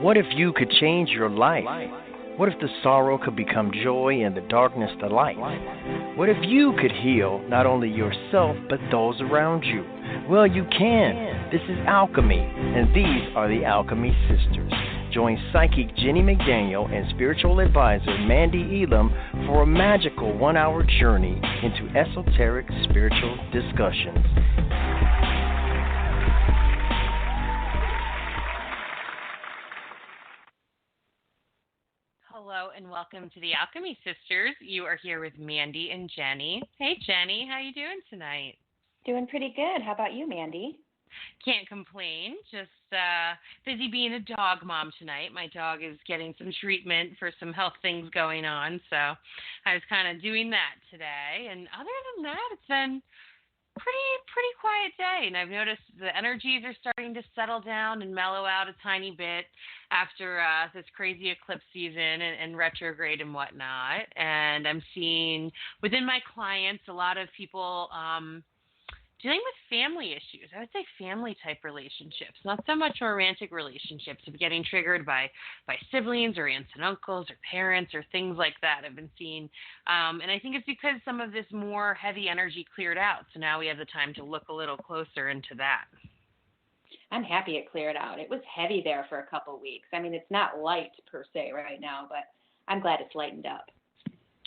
What if you could change your life? What if the sorrow could become joy and the darkness the light? What if you could heal not only yourself but those around you? Well, you can. This is Alchemy, and these are the Alchemy Sisters. Join psychic Jennie McDaniel and spiritual advisor Mandee Elam for a magical 1-hour journey into esoteric spiritual discussions. Hello and welcome to the Alchemy Sisters. You are here with Mandee and Jennie. Hey Jennie, how you doing tonight? Doing pretty good. How about you, Mandee? Can't complain. Just busy being a dog mom tonight. My dog is getting some treatment for some health things going on, so I was kind of doing that today. And other than that, it's been pretty quiet day, and I've noticed the energies are starting to settle down and mellow out a tiny bit after this crazy eclipse season and retrograde and whatnot. And I'm seeing within my clients a lot of people dealing with family issues. I would say family type relationships, not so much romantic relationships, of getting triggered by siblings or aunts and uncles or parents or things like that I've been seeing. And I think it's because some of this more heavy energy cleared out. So now we have the time to look a little closer into that. I'm happy it cleared out. It was heavy there for a couple weeks. I mean, it's not light per se right now, but I'm glad it's lightened up.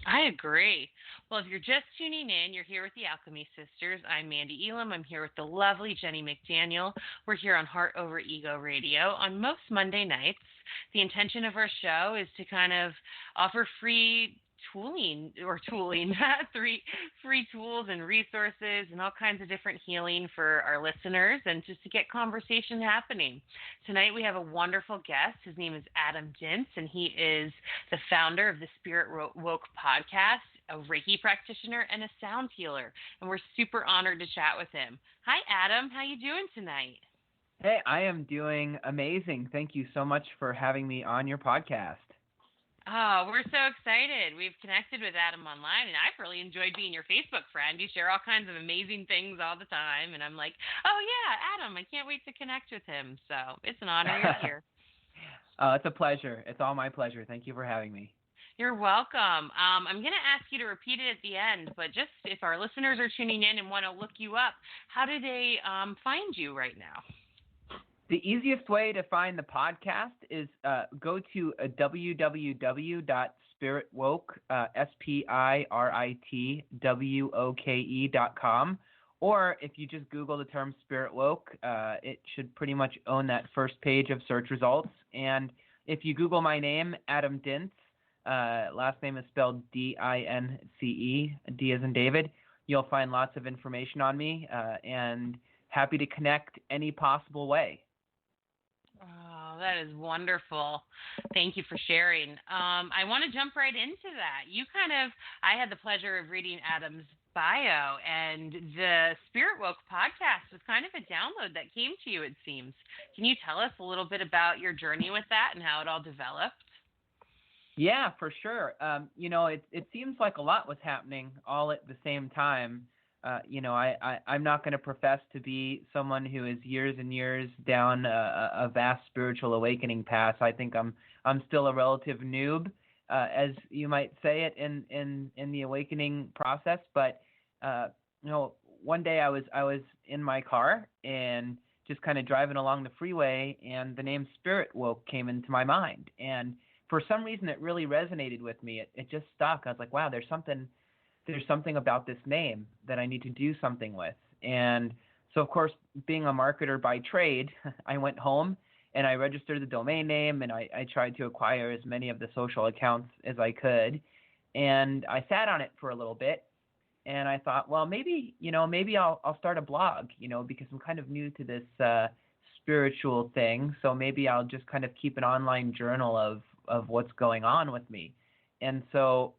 I agree. Well, if you're just tuning in, you're here with the Alchemy Sisters. I'm Mandee Elam. I'm here with the lovely Jennie McDaniel. We're here on Heart Over Ego Radio on most Monday nights. The intention of our show is to kind of offer free free tools and resources and all kinds of different healing for our listeners and just to get conversation happening. Tonight we have a wonderful guest. His name is Adam Dince, and he is the founder of the SpiritWoke Podcast, a Reiki practitioner, and a sound healer. And we're super honored to chat with him. Hi, Adam. How you doing tonight? Hey, I am doing amazing. Thank you so much for having me on your podcast. Oh, we're so excited. We've connected with Adam online, and I've really enjoyed being your Facebook friend. You share all kinds of amazing things all the time, and I'm like, oh, yeah, Adam, I can't wait to connect with him. So it's an honor you're here. It's a pleasure. It's all my pleasure. Thank you for having me. You're welcome. I'm going to ask you to repeat it at the end, but just if our listeners are tuning in and want to look you up, how do they find you right now? The easiest way to find the podcast is go to www.spiritwoke, SpiritWoke.com, or if you just Google the term SpiritWoke, it should pretty much own that first page of search results. And if you Google my name, Adam Dince, last name is spelled D-I-N-C-E, D as in David, you'll find lots of information on me, and happy to connect any possible way. Oh, that is wonderful. Thank you for sharing. I want to jump right into that. I had the pleasure of reading Adam's bio, and the SpiritWoke podcast was kind of a download that came to you, it seems. Can you tell us a little bit about your journey with that and how it all developed? Yeah, for sure. It seems like a lot was happening all at the same time. I'm not going to profess to be someone who is years and years down a vast spiritual awakening path. I think I'm still a relative noob, as you might say it in the awakening process. But one day I was in my car and just kind of driving along the freeway, and the name SpiritWoke came into my mind, and for some reason it really resonated with me. It just stuck. I was like, wow, there's something about this name that I need to do something with. And so, of course, being a marketer by trade, I went home and I registered the domain name, and I tried to acquire as many of the social accounts as I could. And I sat on it for a little bit, and I thought, well, maybe I'll start a blog, because I'm kind of new to this spiritual thing. So maybe I'll just kind of keep an online journal of what's going on with me. And so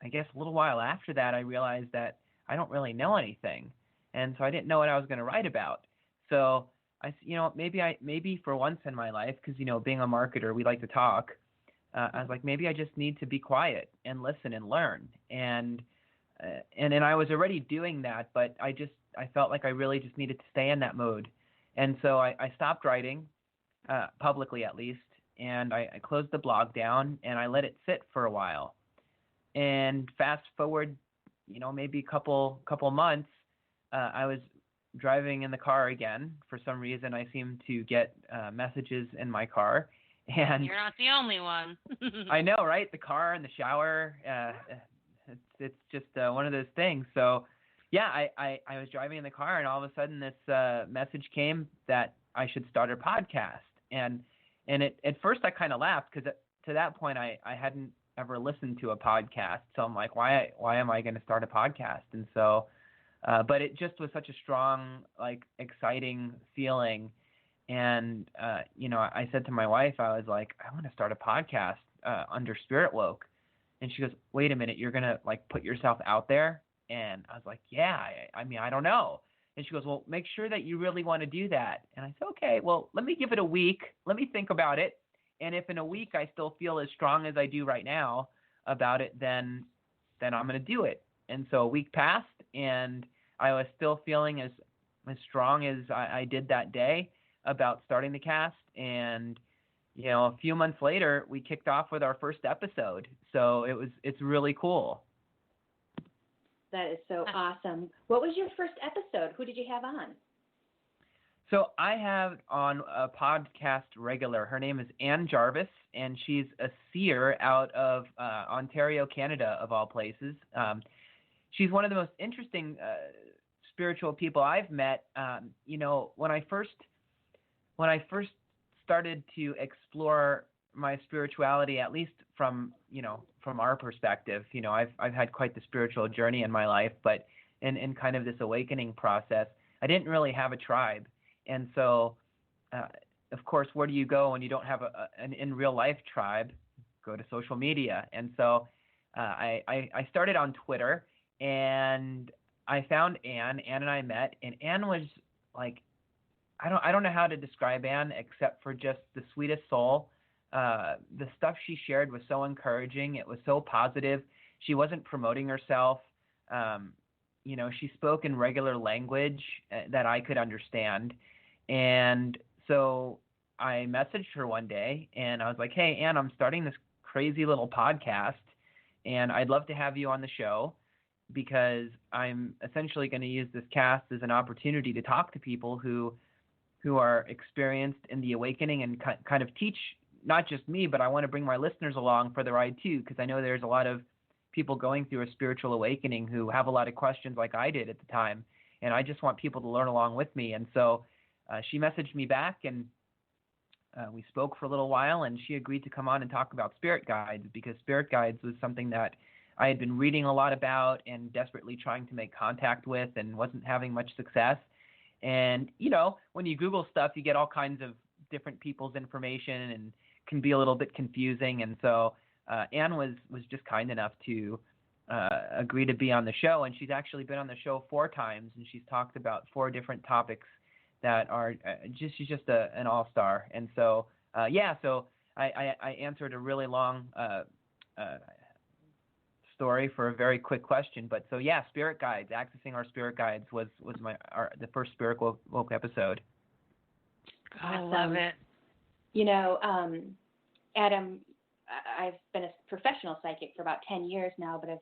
I guess a little while after that, I realized that I don't really know anything. And so I didn't know what I was going to write about. So maybe for once in my life, because, being a marketer, we like to talk. I was like, maybe I just need to be quiet and listen and learn. And I was already doing that, but I felt like I really just needed to stay in that mode. And so I stopped writing. publicly at least, and I closed the blog down and I let it sit for a while. And fast forward, maybe a couple months, I was driving in the car again. For some reason, I seemed to get messages in my car. And you're not the only one. I know, right? The car and the shower, it's just one of those things. So, yeah, I was driving in the car, and all of a sudden this message came that I should start a podcast. And at first I kind of laughed because to that point I hadn't ever listened to a podcast. So I'm like, why am I going to start a podcast? And so, but it just was such a strong, like, exciting feeling. And, I said to my wife, I was like, I want to start a podcast under SpiritWoke. And she goes, wait a minute, you're going to, like, put yourself out there? And I was like, yeah, I mean, I don't know. And she goes, well, make sure that you really want to do that. And I said, okay, well, let me give it a week. Let me think about it. And if in a week I still feel as strong as I do right now about it, then I'm going to do it. And so a week passed, and I was still feeling as strong as I did that day about starting the cast. And, a few months later, we kicked off with our first episode. So it's really cool. That is so awesome. What was your first episode? Who did you have on? So I have on a podcast regular. Her name is Ann Jarvis, and she's a seer out of Ontario, Canada, of all places. She's one of the most interesting spiritual people I've met. When I first started to explore my spirituality, at least from our perspective, I've had quite the spiritual journey in my life, but in kind of this awakening process, I didn't really have a tribe. And so, of course, where do you go when you don't have an in real life tribe? Go to social media. And so I started on Twitter, and I found Ann. Ann and I met, and Ann was like, I don't know how to describe Ann except for just the sweetest soul. The stuff she shared was so encouraging. It was so positive. She wasn't promoting herself. She spoke in regular language that I could understand. And so I messaged her one day, and I was like, hey, Ann, I'm starting this crazy little podcast, and I'd love to have you on the show because I'm essentially going to use this cast as an opportunity to talk to people who are experienced in the awakening and kind of teach not just me, but I want to bring my listeners along for the ride too, because I know there's a lot of people going through a spiritual awakening who have a lot of questions like I did at the time, and I just want people to learn along with me. And so she messaged me back, and we spoke for a little while, and she agreed to come on and talk about spirit guides, because spirit guides was something that I had been reading a lot about and desperately trying to make contact with and wasn't having much success. And, when you Google stuff, you get all kinds of different people's information and can be a little bit confusing. And so Ann was just kind enough to agree to be on the show. And she's actually been on the show 4 times, and she's talked about 4 different topics that are she's just an all-star. And so, so I answered a really long story for a very quick question. But so, spirit guides, accessing our spirit guides was the first SpiritWoke episode. I love it. Adam, I've been a professional psychic for about 10 years now, but I've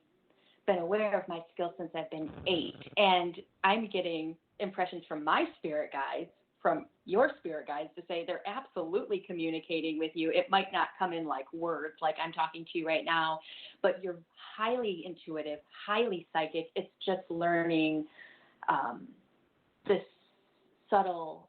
been aware of my skills since I've been 8. And I'm getting impressions from my spirit guides, from your spirit guides, to say they're absolutely communicating with you. It might not come in like words, like I'm talking to you right now, but you're highly intuitive, highly psychic. It's just learning this subtle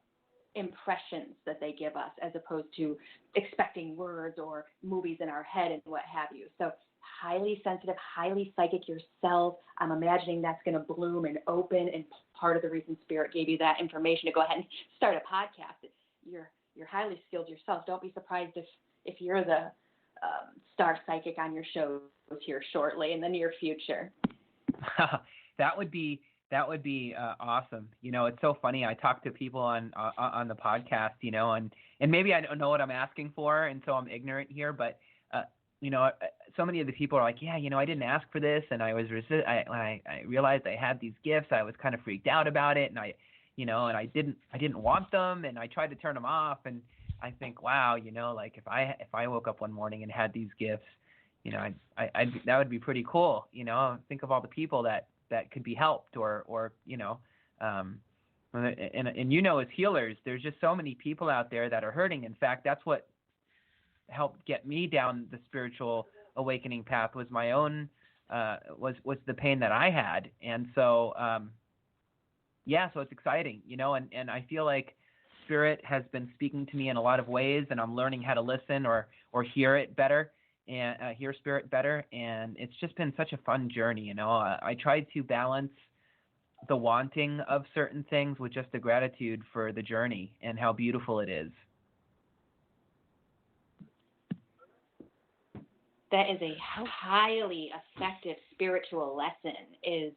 impressions that they give us, as opposed to expecting words or movies in our head and what have you. So highly sensitive, highly psychic yourself. I'm imagining that's going to bloom and open, and part of the reason Spirit gave you that information to go ahead and start a podcast. You're highly skilled yourself. Don't be surprised if you're the star psychic on your shows here shortly in the near future. That would be awesome. It's so funny. I talk to people on the podcast, and maybe I don't know what I'm asking for, and so I'm ignorant here. But so many of the people are like, I didn't ask for this, and I was when I realized I had these gifts, I was kind of freaked out about it, and I didn't want them, and I tried to turn them off, and I think, wow, like if I woke up one morning and had these gifts, I'd that would be pretty cool. Think of all the people that could be helped, or and as healers, there's just so many people out there that are hurting. In fact, that's what helped get me down the spiritual awakening path, was my own was the pain that I had. And so so it's exciting, and I feel like Spirit has been speaking to me in a lot of ways, and I'm learning how to listen or hear it better, and hear Spirit better. And it's just been such a fun journey. I tried to balance the wanting of certain things with just the gratitude for the journey and how beautiful it is. That is a highly effective spiritual lesson, is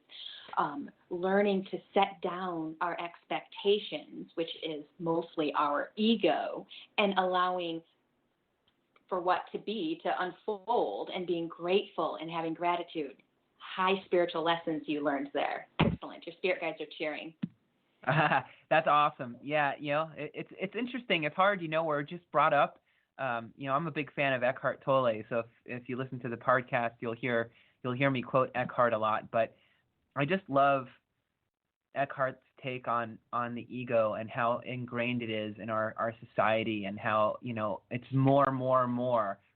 learning to set down our expectations, which is mostly our ego, and allowing for what to be to unfold, and being grateful and having gratitude. High spiritual lessons you learned there. Excellent. Your spirit guides are cheering. That's awesome. Yeah, it's interesting. It's hard, we're just brought up. I'm a big fan of Eckhart Tolle, so if you listen to the podcast, you'll hear me quote Eckhart a lot. But I just love Eckhart's take on the ego and how ingrained it is in our society, and how it's more,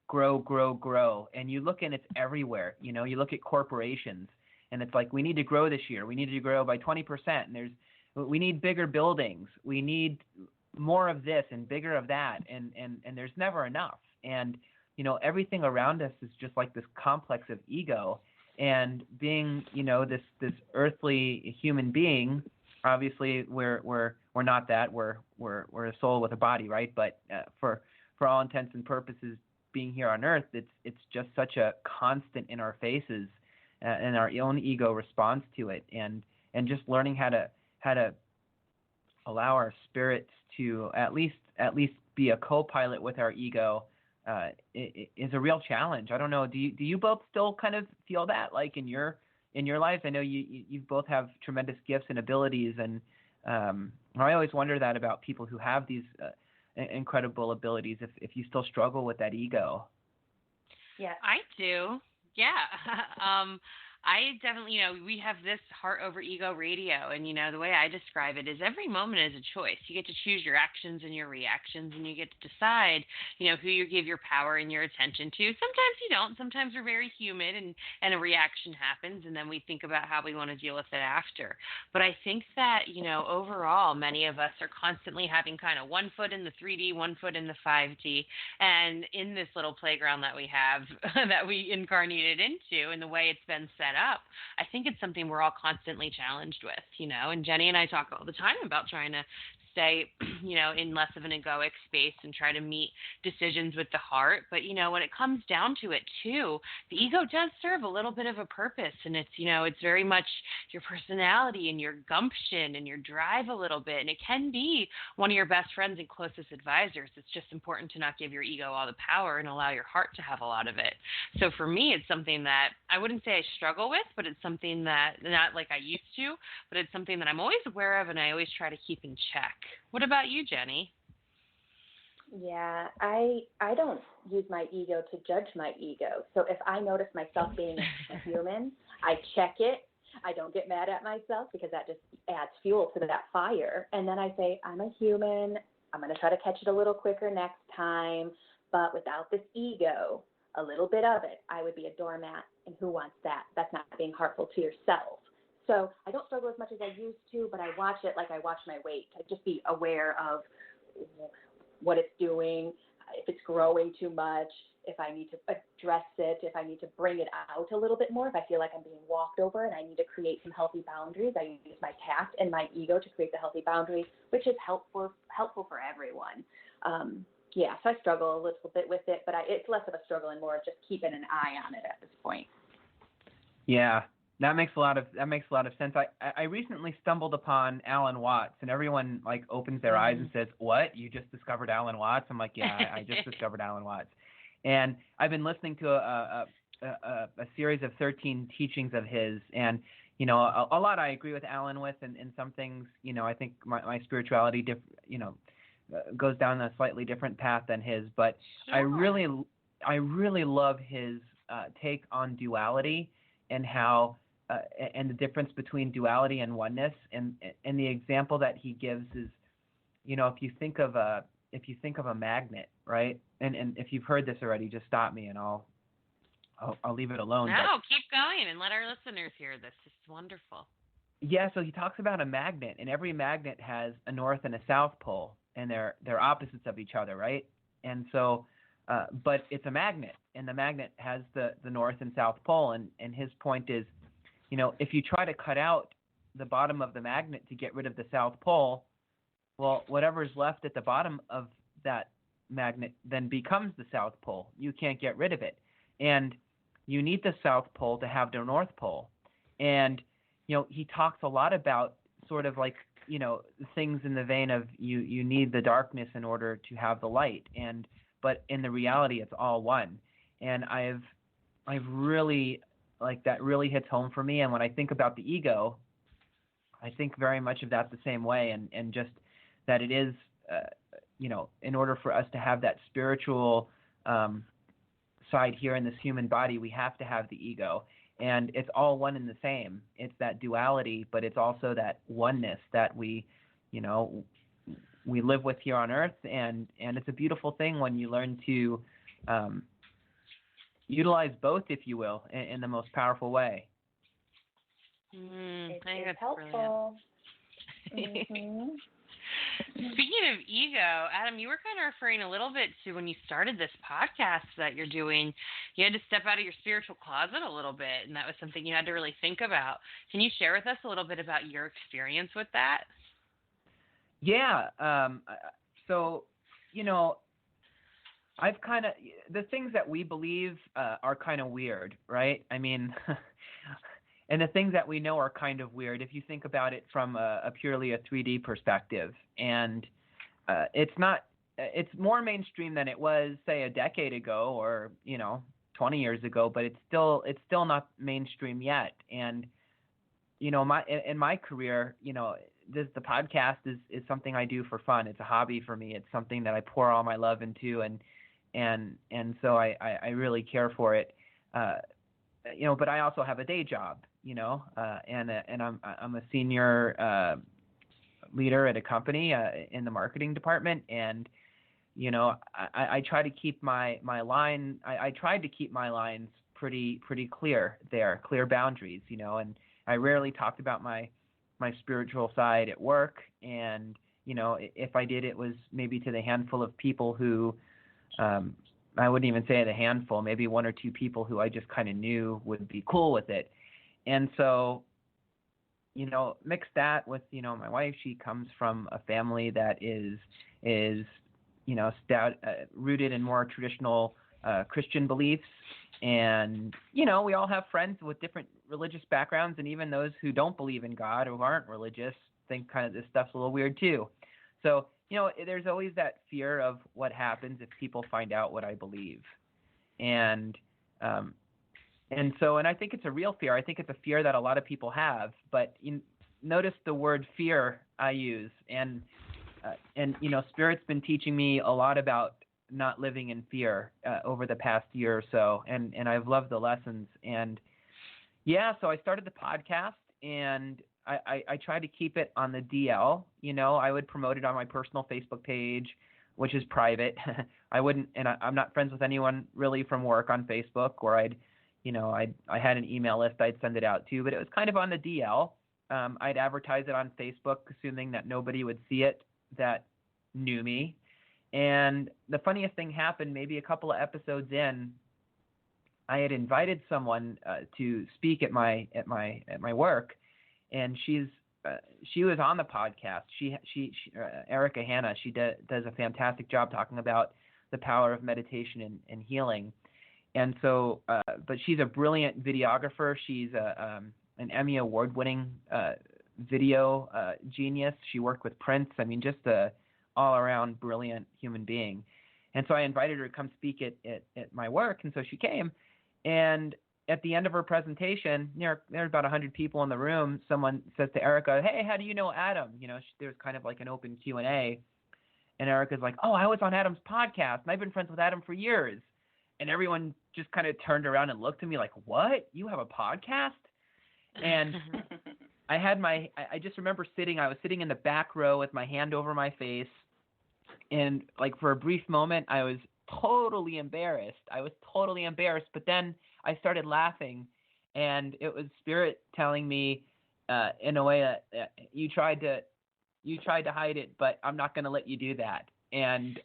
grow, and you look, and it's everywhere. You look at corporations, and it's like, we need to grow this year. We need to grow by 20%, and we need bigger buildings. We need more of this and bigger of that, and there's never enough. And everything around us is just like this complex of ego. And being this earthly human being, obviously we're not that. We're a soul with a body, right? But for all intents and purposes, being here on Earth, it's just such a constant in our faces, and our own ego responds to it, and just learning how to allow our spirits to at least be a co-pilot with our ego is a real challenge. I don't know. Do you both still kind of feel that, like in your lives? I know you both have tremendous gifts and abilities, and I always wonder that about people who have these incredible abilities, if you still struggle with that ego. Yeah, I do. Yeah. I definitely, we have this heart over ego radio, and, the way I describe it is every moment is a choice. You get to choose your actions and your reactions, and you get to decide, who you give your power and your attention to. Sometimes you don't. Sometimes we're very human, and a reaction happens, and then we think about how we want to deal with it after. But I think that, overall, many of us are constantly having kind of one foot in the 3D, one foot in the 5D, and in this little playground that we have, that we incarnated into, and the way it's been set up, I think it's something we're all constantly challenged with, and Jennie and I talk all the time about trying to stay, in less of an egoic space and try to meet decisions with the heart. But, when it comes down to it too, the ego does serve a little bit of a purpose, and it's, it's very much your personality and your gumption and your drive a little bit. And it can be one of your best friends and closest advisors. It's just important to not give your ego all the power and allow your heart to have a lot of it. So for me, it's something that I wouldn't say I struggle with, but it's something that, not like I used to, but it's something that I'm always aware of, and I always try to keep in check. What about you, Jennie? Yeah, I don't use my ego to judge my ego. So if I notice myself being a human, I check it. I don't get mad at myself, because that just adds fuel to that fire. And then I say, I'm a human. I'm going to try to catch it a little quicker next time. But without this ego, a little bit of it, I would be a doormat. And who wants that? That's not being heartful to yourself. So I don't struggle as much as I used to, but I watch it like I watch my weight. I just be aware of what it's doing, if it's growing too much, if I need to address it, if I need to bring it out a little bit more, if I feel like I'm being walked over and I need to create some healthy boundaries. I use my tact and my ego to create the healthy boundaries, which is helpful for everyone. So I struggle a little bit with it, but it's less of a struggle and more of just keeping an eye on it at this point. Yeah. That makes a lot of sense. I recently stumbled upon Alan Watts, and everyone like opens their eyes and says, "What? You just discovered Alan Watts?" I'm like, "Yeah, I just discovered Alan Watts." And I've been listening to a series of 13 teachings of his, and a lot I agree with Alan with, and some things I think my spirituality goes down a slightly different path than his, but Sure. I really love his take on duality and how and the difference between duality and oneness. And the example that he gives is, if you think of a magnet, right? And if you've heard this already, just stop me and I'll leave it alone. No, keep going and let our listeners hear this. It's wonderful. Yeah, so he talks about a magnet, and every magnet has a north and a south pole, and they're opposites of each other, right? And so, but it's a magnet, and the magnet has the north and south pole, and his point is, if you try to cut out the bottom of the magnet to get rid of the south pole, well, whatever's left at the bottom of that magnet then becomes the south pole. You can't get rid of it, and you need the south pole to have the north pole, and he talks a lot about sort of like, things in the vein of you need the darkness in order to have the light, but in the reality it's all one. And I've really, like, that really hits home for me. And when I think about the ego, I think very much of that the same way, and just that it is, in order for us to have that spiritual side here in this human body, we have to have the ego. And it's all one and the same. It's that duality, but it's also that oneness that we live with here on Earth. And it's a beautiful thing when you learn to utilize both, if you will, in the most powerful way. I think that's helpful. brilliant. Mm-hmm. Speaking of ego, Adam, you were kind of referring a little bit to when you started this podcast that you're doing, you had to step out of your spiritual closet a little bit, and that was something you had to really think about. Can you share with us a little bit about your experience with that? Yeah. So, I've kind of, the things that we believe are kind of weird, right? I mean, and the things that we know are kind of weird if you think about it from a purely a 3D perspective. And it's more mainstream than it was, say, a decade ago or, 20 years ago, but it's still not mainstream yet. And, in my career, the podcast is something I do for fun. It's a hobby for me. It's something that I pour all my love into, and so I really care for it. But I also have a day job, and I'm a senior leader at a company in the marketing department, and I try to keep my line. I tried to keep my lines pretty clear there, clear boundaries, and I rarely talked about my spiritual side at work, and if I did, it was maybe to the handful of people who. I wouldn't even say the handful, maybe one or two people who I just kind of knew would be cool with it. And so, mix that with, my wife, she comes from a family that is rooted in more traditional Christian beliefs. And, we all have friends with different religious backgrounds, and even those who don't believe in God or who aren't religious think kind of this stuff's a little weird too. So, there's always that fear of what happens if people find out what I believe. And I think it's a real fear. I think it's a fear that a lot of people have, but notice the word fear I use. And Spirit's been teaching me a lot about not living in fear over the past year or so. And I've loved the lessons. And yeah, so I started the podcast, and I try to keep it on the DL. I would promote it on my personal Facebook page, which is private. I wouldn't, and I'm not friends with anyone really from work on Facebook, or I had an email list I'd send it out to, but it was kind of on the DL. I'd advertise it on Facebook, assuming that nobody would see it that knew me. And the funniest thing happened maybe a couple of episodes in. I had invited someone to speak at my work. And she was on the podcast. She Erica Hanna. She does a fantastic job talking about the power of meditation and healing. And so, but she's a brilliant videographer. She's an Emmy award-winning video genius. She worked with Prince. I mean, just a all-around brilliant human being. And so I invited her to come speak at my work. And so she came, and at the end of her presentation, there's about 100 people in the room. Someone says to Erica, "Hey, how do you know Adam?" There's kind of like an open Q&A. And Erica's like, oh, I was on Adam's podcast, and I've been friends with Adam for years. And everyone just kind of turned around and looked at me like, what? You have a podcast? And I just remember I was sitting in the back row with my hand over my face. And like for a brief moment, I was totally embarrassed. But then I started laughing, and it was Spirit telling me in a way that you tried to hide it, but I'm not going to let you do that. And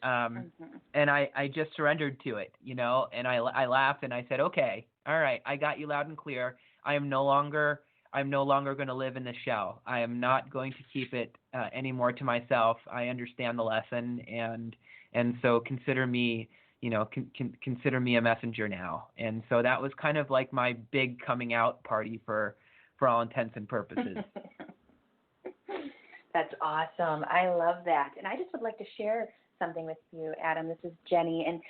and I just surrendered to it, you know, and I laughed and I said, okay, all right, I got you loud and clear. I'm no longer going to live in the shell. I am not going to keep it anymore to myself. I understand the lesson, and so consider me, you know, consider me a messenger now. And so that was kind of like my big coming out party for all intents and purposes. That's awesome. I love that. And I just would like to share something with you, Adam. This is Jennie, and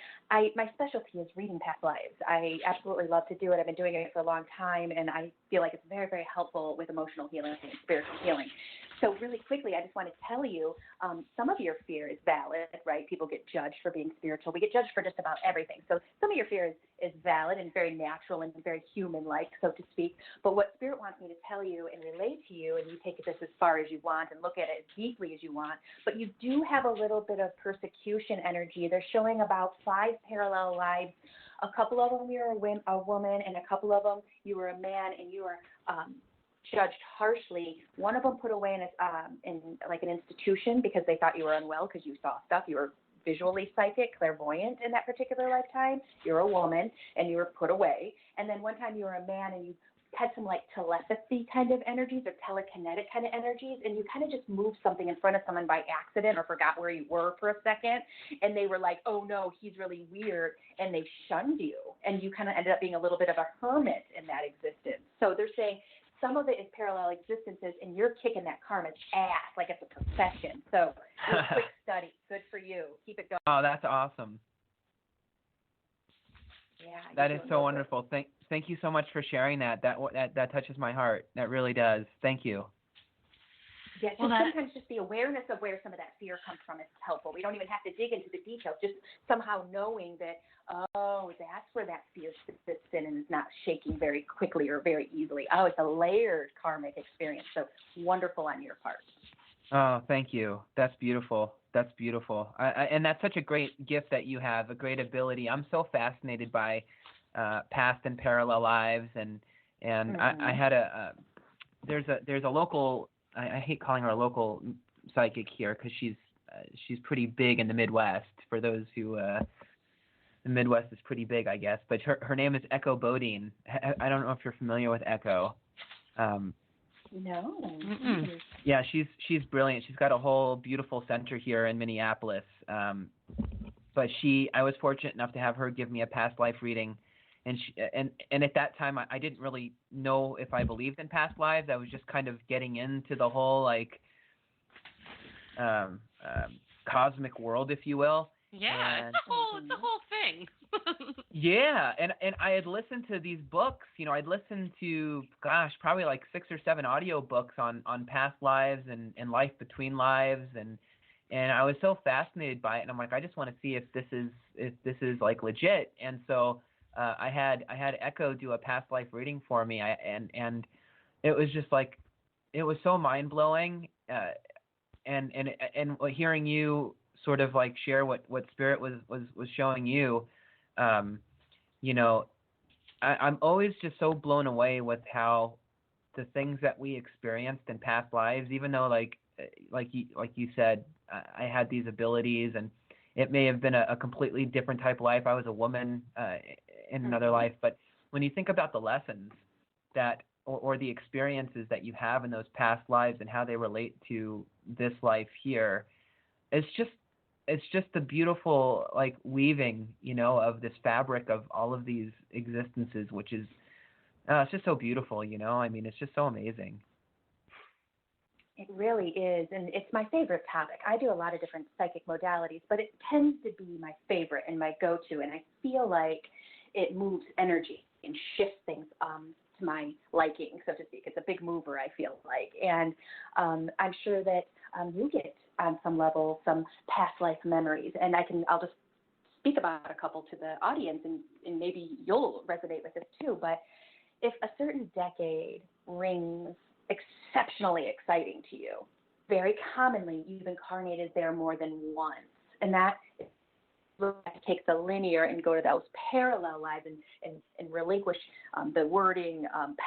my specialty is reading past lives. I absolutely love to do it. I've been doing it for a long time, and I feel like it's very, very helpful with emotional healing and spiritual healing. So really quickly, I just want to tell you, some of your fear is valid, right? People get judged for being spiritual. We get judged for just about everything. So some of your fear is valid and very natural and very human-like, so to speak. But what Spirit wants me to tell you and relate to you, and you take this as far as you want and look at it as deeply as you want, but you do have a little bit of persecution energy. They're showing about 5 parallel lives. A couple of them you're a woman, and a couple of them you were a man, and you were judged harshly. One of them put away in like an institution because they thought you were unwell because you saw stuff. You were visually psychic, clairvoyant in that particular lifetime. You're a woman, and you were put away. And then one time you were a man, and you had some like telepathy kind of energies or telekinetic kind of energies, and you kind of just moved something in front of someone by accident or forgot where you were for a second, and they were like, oh no, he's really weird, and they shunned you, and you kind of ended up being a little bit of a hermit in that existence. So they're saying some of it is parallel existences, and you're kicking that karma's ass like it's a profession. So do a quick study. Good for you. Keep it going. Oh, that's awesome. Yeah, that is so wonderful. Thank you so much for sharing that. That touches my heart. That really does. Thank you. Yeah, sometimes just the awareness of where some of that fear comes from is helpful. We don't even have to dig into the details. Just somehow knowing that, oh, that's where that fear sits in and is not shaking very quickly or very easily. Oh, it's a layered karmic experience. So wonderful on your part. Oh, thank you. That's beautiful. That's beautiful. And that's such a great gift that you have, a great ability. I'm so fascinated by past and parallel lives, and I had there's a local, I hate calling her a local psychic here because she's pretty big in the Midwest. For those who the Midwest is pretty big, I guess. But her name is Echo Bodine. I don't know if you're familiar with Echo. No. Yeah, she's brilliant. She's got a whole beautiful center here in Minneapolis. But I was fortunate enough to have her give me a past life reading, and at that time I didn't really know if I believed in past lives. I was just kind of getting into the whole like cosmic world, if you will. Yeah, it's the whole thing. Yeah, and I had listened to these books. You know, I'd listened to probably like 6 or 7 audio books on past lives and life between lives, and I was so fascinated by it. And I'm like, I just want to see if this is like legit. And so I had Echo do a past life reading for me, and it was just like, it was so mind blowing, and hearing you sort of like share what Spirit was showing you. You know, I'm always just so blown away with how the things that we experienced in past lives, even though like you said, I had these abilities, and it may have been a completely different type of life. I was a woman in another life, but when you think about the lessons that or the experiences that you have in those past lives and how they relate to this life here, it's just the beautiful like weaving, you know, of this fabric of all of these existences, which is it's just so beautiful, you know. I mean, it's just so amazing. It really is, and it's my favorite topic. I do a lot of different psychic modalities, but it tends to be my favorite and my go-to, and I feel like it moves energy and shifts things to my liking, so to speak. It's a big mover, I feel like, and I'm sure that you get on some level, some past life memories. And I'll just speak about a couple to the audience, and maybe you'll resonate with this too. But if a certain decade rings exceptionally exciting to you, very commonly you've incarnated there more than once. And that take the linear and go to those parallel lives and relinquish the wording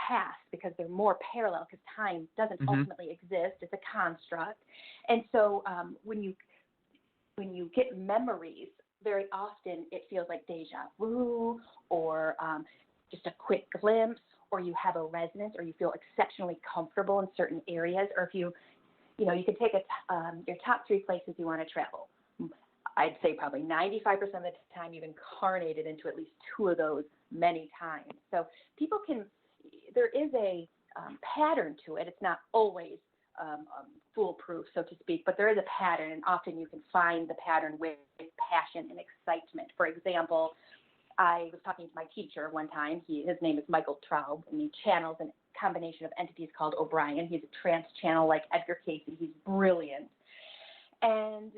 past, because they're more parallel, because time doesn't ultimately exist. It's a construct. And so when you get memories, very often it feels like deja vu, or just a quick glimpse, or you have a resonance, or you feel exceptionally comfortable in certain areas, or if you can take your top 3 places you want to travel. I'd say probably 95% of the time you've incarnated into at least 2 of those many times. So there is a pattern to it. It's not always foolproof, so to speak, but there is a pattern, and often you can find the pattern with passion and excitement. For example, I was talking to my teacher one time. His name is Michael Traub, and he channels a combination of entities called O'Brien. He's a trance channel like Edgar Casey. He's brilliant. And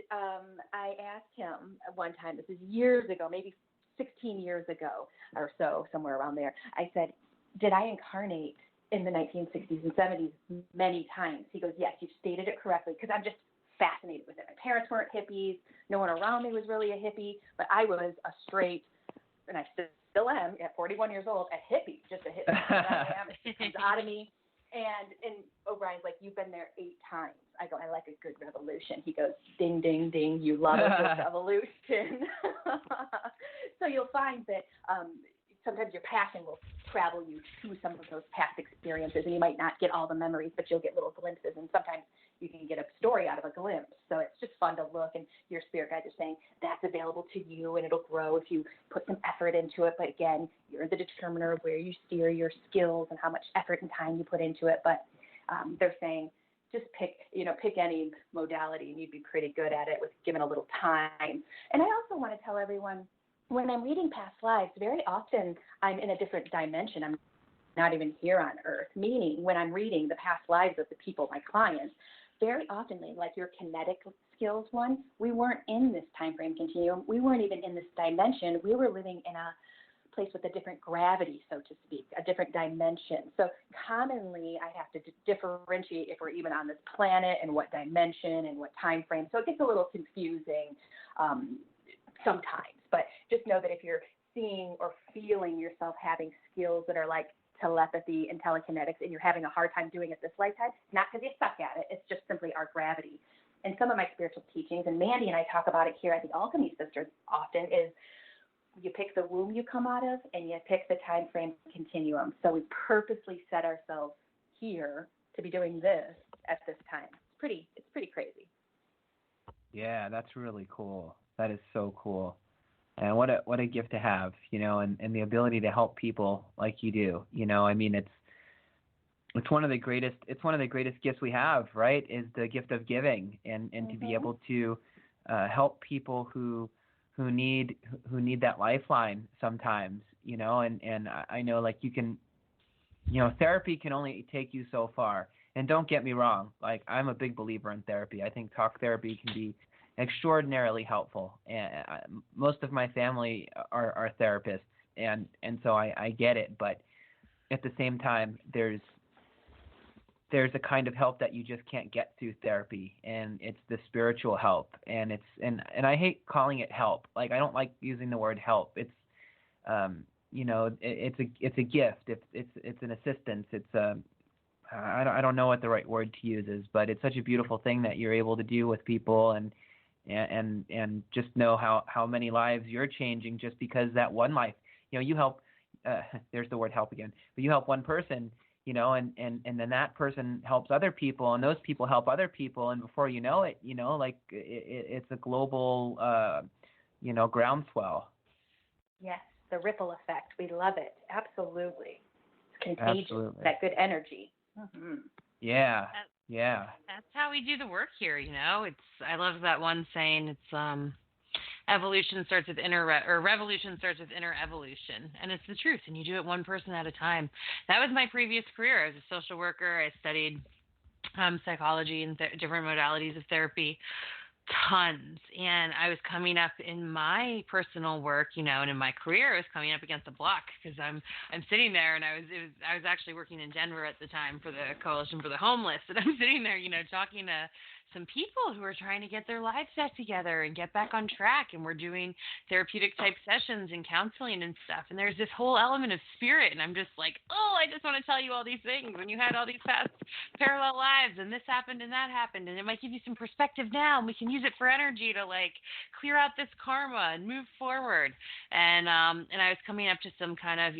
I asked him one time, this is years ago, maybe 16 years ago or so, somewhere around there. I said, did I incarnate in the 1960s and 70s many times? He goes, yes, you've stated it correctly, because I'm just fascinated with it. My parents weren't hippies. No one around me was really a hippie, but I was a straight, and I still am at 41 years old, a hippie, just a hippie. It comes out of me. And O'Brien's like, you've been there 8 times. I go, I like a good revolution. He goes, ding, ding, ding, you love a good revolution. So you'll find that sometimes your passion will travel you to some of those past experiences, and you might not get all the memories, but you'll get little glimpses, and sometimes you can get a story out of a glimpse. So it's just fun to look, and your spirit guides are saying that's available to you, and it'll grow if you put some effort into it. But again, you're the determiner of where you steer your skills and how much effort and time you put into it. But they're saying just pick any modality, and you'd be pretty good at it with given a little time. And I also want to tell everyone, when I'm reading past lives, very often I'm in a different dimension. I'm not even here on Earth, meaning when I'm reading the past lives of the people, my clients, very often, like your kinetic skills one, we weren't in this time frame continuum. We weren't even in this dimension. We were living in a place with a different gravity, so to speak, a different dimension. So commonly, I have to differentiate if we're even on this planet and what dimension and what time frame. So it gets a little confusing sometimes. But just know that if you're seeing or feeling yourself having skills that are like telepathy and telekinetics, and you're having a hard time doing it this lifetime, not because you suck at it, it's just simply our gravity. And some of my spiritual teachings, and Mandee and I talk about it here at the Alchemy Sisters often, is you pick the womb you come out of, and you pick the time frame continuum. So we purposely set ourselves here to be doing this at this time. It's pretty crazy. Yeah, that's really cool. That is so cool. And what a gift to have, and the ability to help people like you do. I mean, it's one of the greatest gifts we have, right? Is the gift of giving, and to be able to help people who need that lifeline sometimes, and I know, like, you can, therapy can only take you so far. And don't get me wrong, like, I'm a big believer in therapy. I think talk therapy can be extraordinarily helpful, and most of my family are therapists, and so I get it. But at the same time, there's a kind of help that you just can't get through therapy, and it's the spiritual help. And I hate calling it help. Like, I don't like using the word help. It's it's a gift. It's an assistance. It's I don't know what the right word to use is, but it's such a beautiful thing that you're able to do with people, and just know how many lives you're changing just because that one life, you help, there's the word help again, but you help one person, and then that person helps other people, and those people help other people, and before you know it, it's a global, groundswell. Yes, the ripple effect. We love it. Absolutely. It's contagious. Absolutely. That good energy. Mm-hmm. Yeah. Yeah. That's how we do the work here, I love that one saying, it's evolution starts with revolution starts with inner evolution. And it's the truth. And you do it one person at a time. That was my previous career. I was a social worker. I studied psychology and different modalities of therapy, tons. And I was coming up in my personal work, and in my career, I was coming up against a block because I'm sitting there, and I was actually working in Denver at the time for the Coalition for the Homeless, and I'm sitting there, talking to some people who are trying to get their lives back together and get back on track, and we're doing therapeutic type sessions and counseling and stuff, and there's this whole element of spirit, and I'm just like, oh, I just want to tell you all these things when you had all these past parallel lives, and this happened and that happened, and it might give you some perspective now, and we can use it for energy to like clear out this karma and move forward. And I was coming up to some kind of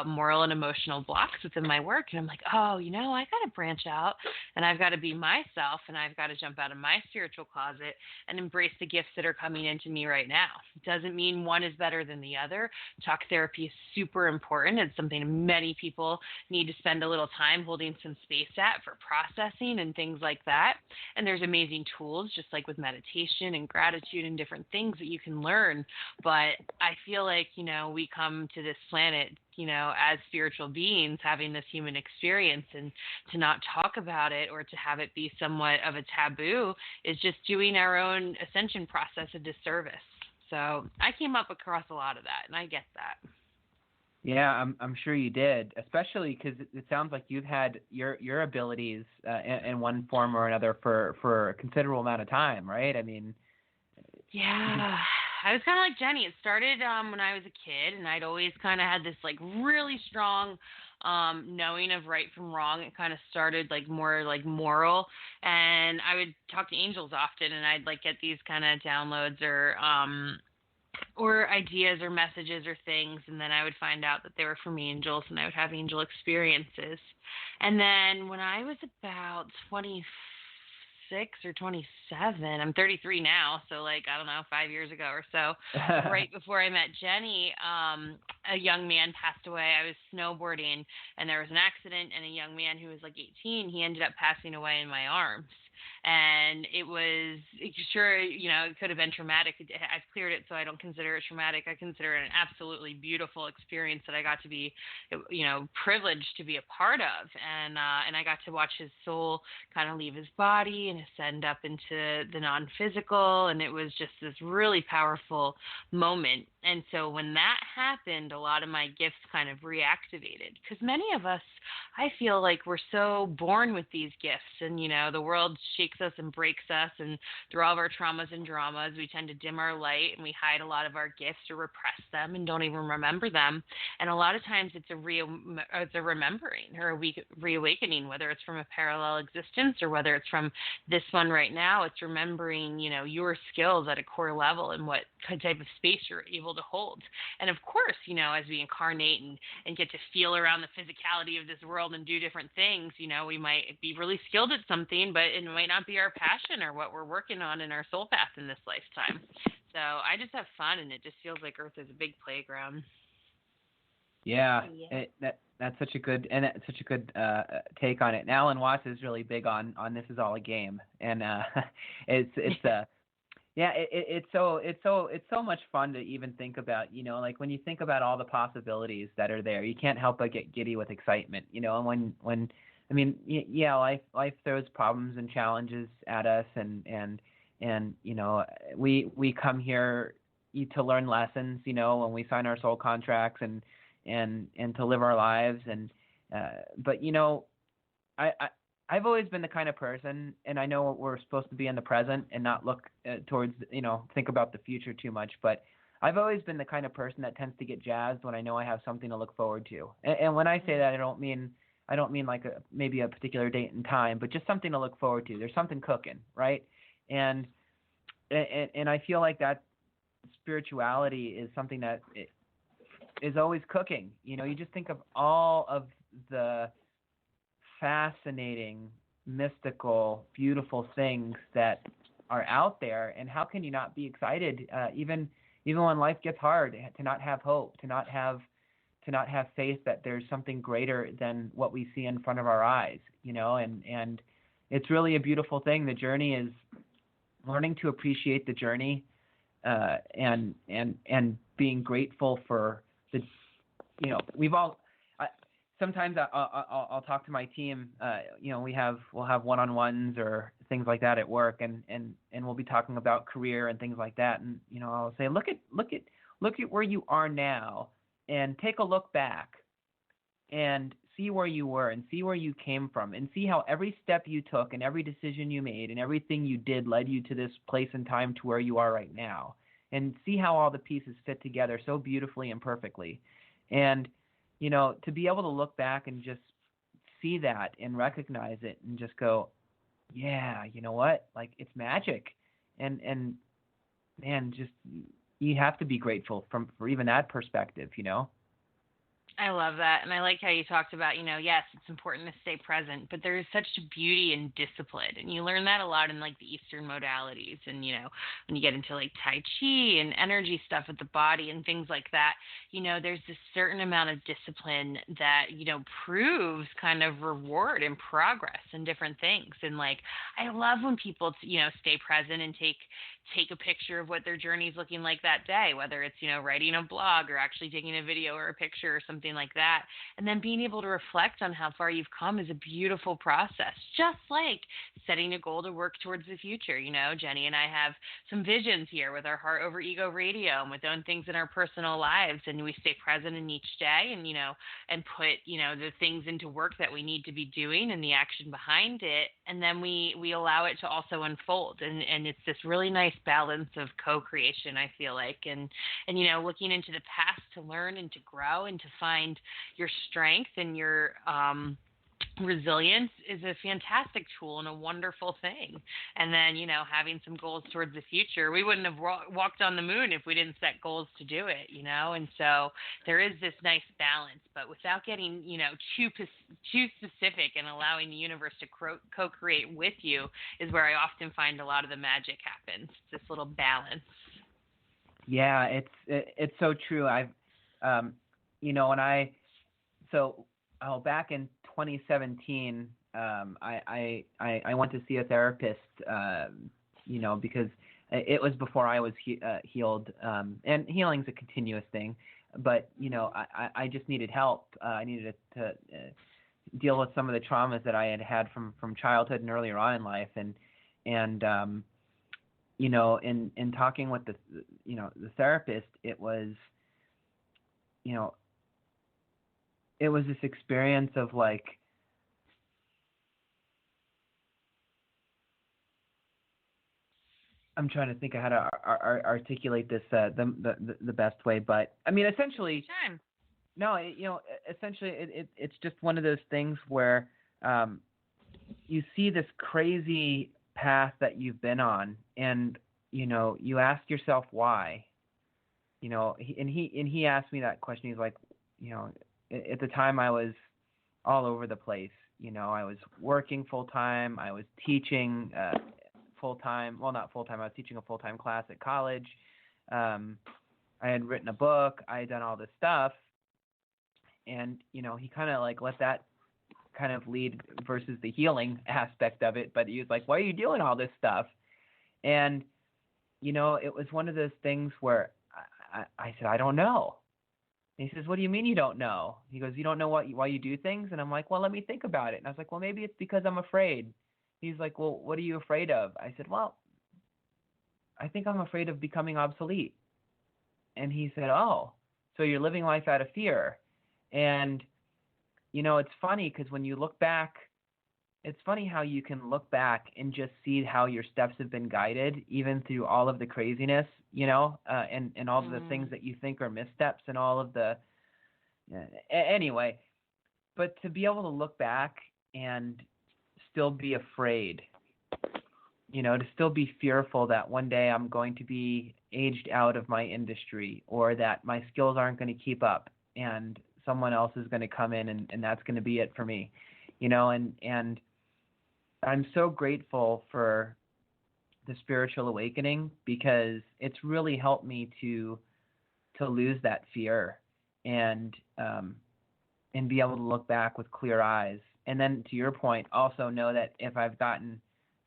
moral and emotional blocks within my work, and I'm like, oh, I got to branch out, and I've got to be myself, and I've got to jump out of my spiritual closet and embrace the gifts that are coming into me right now. It doesn't mean one is better than the other. Talk therapy is super important. It's something many people need to spend a little time holding some space at for processing and things like that. And there's amazing tools, just like with meditation and gratitude and different things that you can learn. But I feel like, we come to this planet as spiritual beings having this human experience, and to not talk about it or to have it be somewhat of a taboo is just doing our own ascension process a disservice. So I came up across a lot of that, and I get that. Yeah, I'm sure you did, especially because it sounds like you've had your abilities in one form or another for a considerable amount of time, right? I mean, yeah. I was kind of like Jennie. It started when I was a kid, and I'd always kind of had this like really strong knowing of right from wrong. It kind of started like more like moral, and I would talk to angels often, and I'd like get these kind of downloads or ideas or messages or things, and then I would find out that they were from angels, and I would have angel experiences. And then when I was about 26 or 27, I'm 33 now, so like, I don't know, 5 years ago or so, right before I met Jennie, a young man passed away. I was snowboarding, and there was an accident, and a young man who was like 18, he ended up passing away in my arms. And it was, sure, it could have been traumatic. I've cleared it, so I don't consider it traumatic. I consider it an absolutely beautiful experience that I got to be, privileged to be a part of. And I got to watch his soul kind of leave his body and ascend up into the non-physical. And it was just this really powerful moment. And so when that happened, a lot of my gifts kind of reactivated, because many of us, I feel like we're so born with these gifts, and, the world shakes us and breaks us, and through all of our traumas and dramas, we tend to dim our light, and we hide a lot of our gifts or repress them and don't even remember them. And a lot of times it's a remembering or a reawakening, whether it's from a parallel existence or whether it's from this one right now. It's remembering, your skills at a core level and what type of space you're able to hold. And of course, as we incarnate and get to feel around the physicality of this world and do different things, we might be really skilled at something, but it might not be our passion or what we're working on in our soul path in this lifetime. So I just have fun, and it just feels like Earth is a big playground. Yeah, that's such a good take on it. And Alan Watts is really big on this is all a game, and it's so much fun to even think about. Like when you think about all the possibilities that are there, you can't help but get giddy with excitement. And when I mean, life throws problems and challenges at us, and we come here to learn lessons, when we sign our soul contracts and to live our lives, but I've always been the kind of person, and I know we're supposed to be in the present and not look towards, think about the future too much, but I've always been the kind of person that tends to get jazzed when I know I have something to look forward to. And when I say that, I don't mean like maybe a particular date and time, but just something to look forward to. There's something cooking, right? And I feel like that spirituality is something that is always cooking. You just think of all of the fascinating, mystical, beautiful things that are out there, and how can you not be excited, even when life gets hard, to not have hope, to not have faith that there's something greater than what we see in front of our eyes, and it's really a beautiful thing. The journey is learning to appreciate the journey, and being grateful for the, we've all, sometimes I'll talk to my team. We'll have one-on-ones or things like that at work, and we'll be talking about career and things like that. And I'll say, look at where you are now, and take a look back, and see where you were, and see where you came from, and see how every step you took, and every decision you made, and everything you did led you to this place and time to where you are right now, and see how all the pieces fit together so beautifully and perfectly, and to be able to look back and just see that and recognize it and just go, yeah, you know what? Like, it's magic. And man, just, you have to be grateful for even that perspective, I love that. And I like how you talked about, yes, it's important to stay present, but there is such beauty in discipline. And you learn that a lot in like the Eastern modalities. And, when you get into like Tai Chi and energy stuff with the body and things like that, there's this certain amount of discipline that, proves kind of reward and progress and different things. And like, I love when people, stay present and take a picture of what their journey is looking like that day, whether it's, writing a blog or actually taking a video or a picture or something like that. And then being able to reflect on how far you've come is a beautiful process, just like setting a goal to work towards the future. Jennie and I have some visions here with our Heart Over Ego Radio and with doing things in our personal lives. And we stay present in each day and, and put, the things into work that we need to be doing and the action behind it. And then we allow it to also unfold. And it's this really nice balance of co-creation, I feel like, and looking into the past to learn and to grow and to find your strength and your resilience is a fantastic tool and a wonderful thing. And then, having some goals towards the future. We wouldn't have walked on the moon if we didn't set goals to do it, and so there is this nice balance, but without getting, too specific and allowing the universe to co-create with you is where I often find a lot of the magic happens. It's this little balance. Yeah, it's so true. I've, back in 2017, I went to see a therapist, because it was before I was healed, and healing's a continuous thing, but, I just needed help. I needed to deal with some of the traumas that I had from childhood and earlier on in life. And in talking with the therapist, it was this experience of like, I'm trying to think of how to articulate this the best way, but I mean, essentially, Sure. No, essentially, it's just one of those things where you see this crazy path that you've been on, and you ask yourself why. And he asked me that question. He's like, at the time I was all over the place. I was working full time. I was teaching full time. Well, not full time. I was teaching a full time class at college. I had written a book. I had done all this stuff. And, he kind of like let that kind of lead versus the healing aspect of it. But he was like, why are you doing all this stuff? And, it was one of those things where I said, I don't know. And he says, what do you mean you don't know? He goes, you don't know why you do things? And I'm like, well, let me think about it. And I was like, well, maybe it's because I'm afraid. He's like, well, what are you afraid of? I said, well, I think I'm afraid of becoming obsolete. And he said, oh, so you're living life out of fear. And, it's funny because when you look back, it's funny how you can look back and just see how your steps have been guided, even through all of the craziness, and all of the things that you think are missteps and all of the, anyway, but to be able to look back and still be afraid, to still be fearful that one day I'm going to be aged out of my industry, or that my skills aren't going to keep up and someone else is going to come in and that's going to be it for me, and I'm so grateful for the spiritual awakening, because it's really helped me to lose that fear and be able to look back with clear eyes. And then to your point, also know that if I've gotten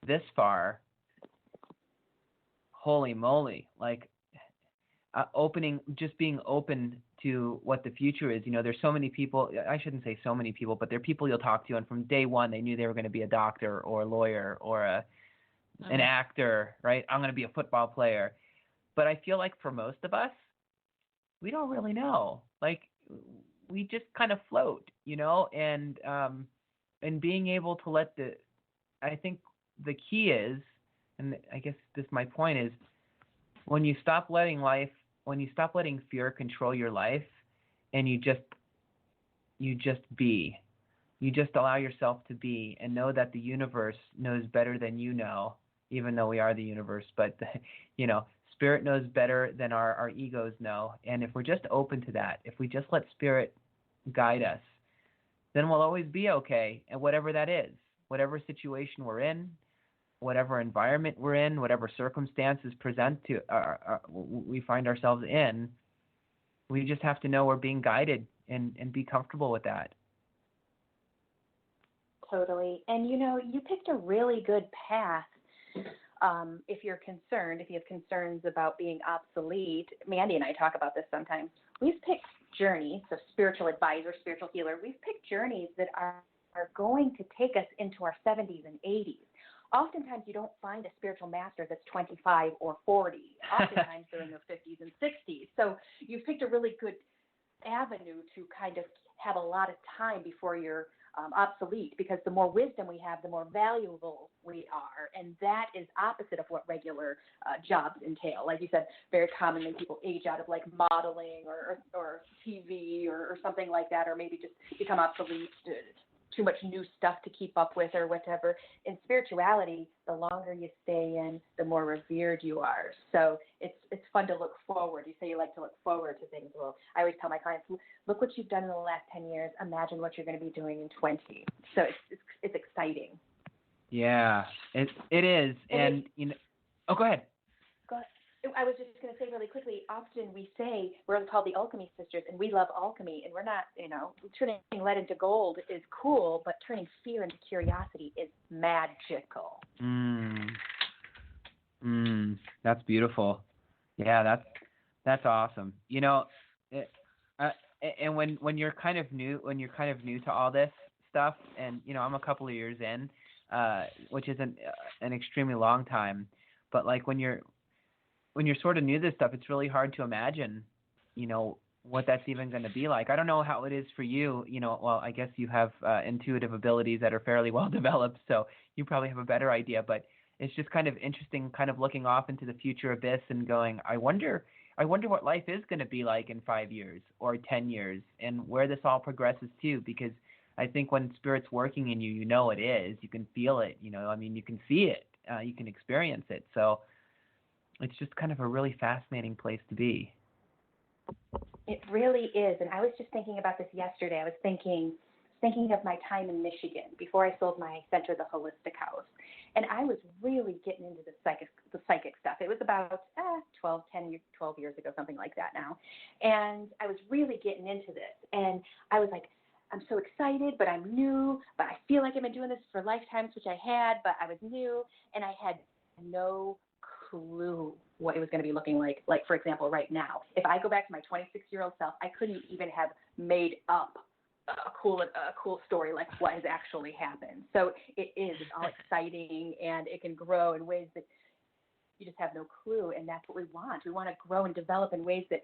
this far, holy moly, like being open to what the future is. There's so many people, I shouldn't say so many people, but there are people you'll talk to, and from day one, they knew they were going to be a doctor or a lawyer or an actor, right? I'm going to be a football player. But I feel like for most of us, we don't really know. Like, we just kind of float, and being able to I think the key is, and I guess my point is, when you stop letting fear control your life, and you just be, you just allow yourself to be, and know that the universe knows better than you know, even though we are the universe, but Spirit knows better than our egos know. And if we're just open to that, if we just let Spirit guide us, then we'll always be okay. And whatever that is, whatever situation we're in, whatever environment we're in, whatever circumstances we find ourselves in, we just have to know we're being guided and be comfortable with that. Totally. And you picked a really good path. If you're concerned, if you have concerns about being obsolete, Mandee and I talk about this sometimes. We've picked journeys, so spiritual advisor, spiritual healer, we've picked journeys that are going to take us into our 70s and 80s. Oftentimes you don't find a spiritual master that's 25 or 40. Oftentimes they're in their 50s and 60s. So you've picked a really good avenue to kind of have a lot of time before you're obsolete, because the more wisdom we have, the more valuable we are. And that is opposite of what regular jobs entail. Like you said, very commonly people age out of like modeling or TV or something like that, or maybe just become obsolete, too much new stuff to keep up with or whatever. In spirituality, the longer you stay in, the more revered you are. So it's fun to look forward. You say you like to look forward to things. Well, I always tell my clients, look what you've done in the last 10 years. Imagine what you're going to be doing in 20. So it's exciting. Yeah, it is. And go ahead. Go ahead. I was just going to say really quickly, often we say we're called the Alchemy Sisters, and we love alchemy, and we're not, turning lead into gold is cool, but turning fear into curiosity is magical. That's beautiful. Yeah, that's awesome. And when you're kind of new to all this stuff, and I'm a couple of years in, which is an extremely long time, but like when you're sort of new to this stuff, it's really hard to imagine, what that's even going to be like. I don't know how it is for you. Well, I guess you have intuitive abilities that are fairly well developed, so you probably have a better idea. But it's just kind of interesting, kind of looking off into the future abyss and going, I wonder what life is going to be like in 5 years or 10 years, and where this all progresses to. Because I think when Spirit's working in you, it is. You can feel it. You can see it. You can experience it. So it's just kind of a really fascinating place to be. It really is. And I was just thinking about this yesterday. I was thinking of my time in Michigan before I sold my center, the Holistic House. And I was really getting into the psychic stuff. It was about 12 years ago, something like that now. And I was really getting into this. And I was like, I'm so excited, but I'm new. But I feel like I've been doing this for lifetimes, which I had, but I was new. And I had no clue what it was going to be looking like. Like, for example, right now, if I go back to my 26-year-old self, I couldn't even have made up a cool story like what has actually happened. So it's all exciting, and it can grow in ways that you just have no clue. And that's what we want. We want to grow and develop in ways that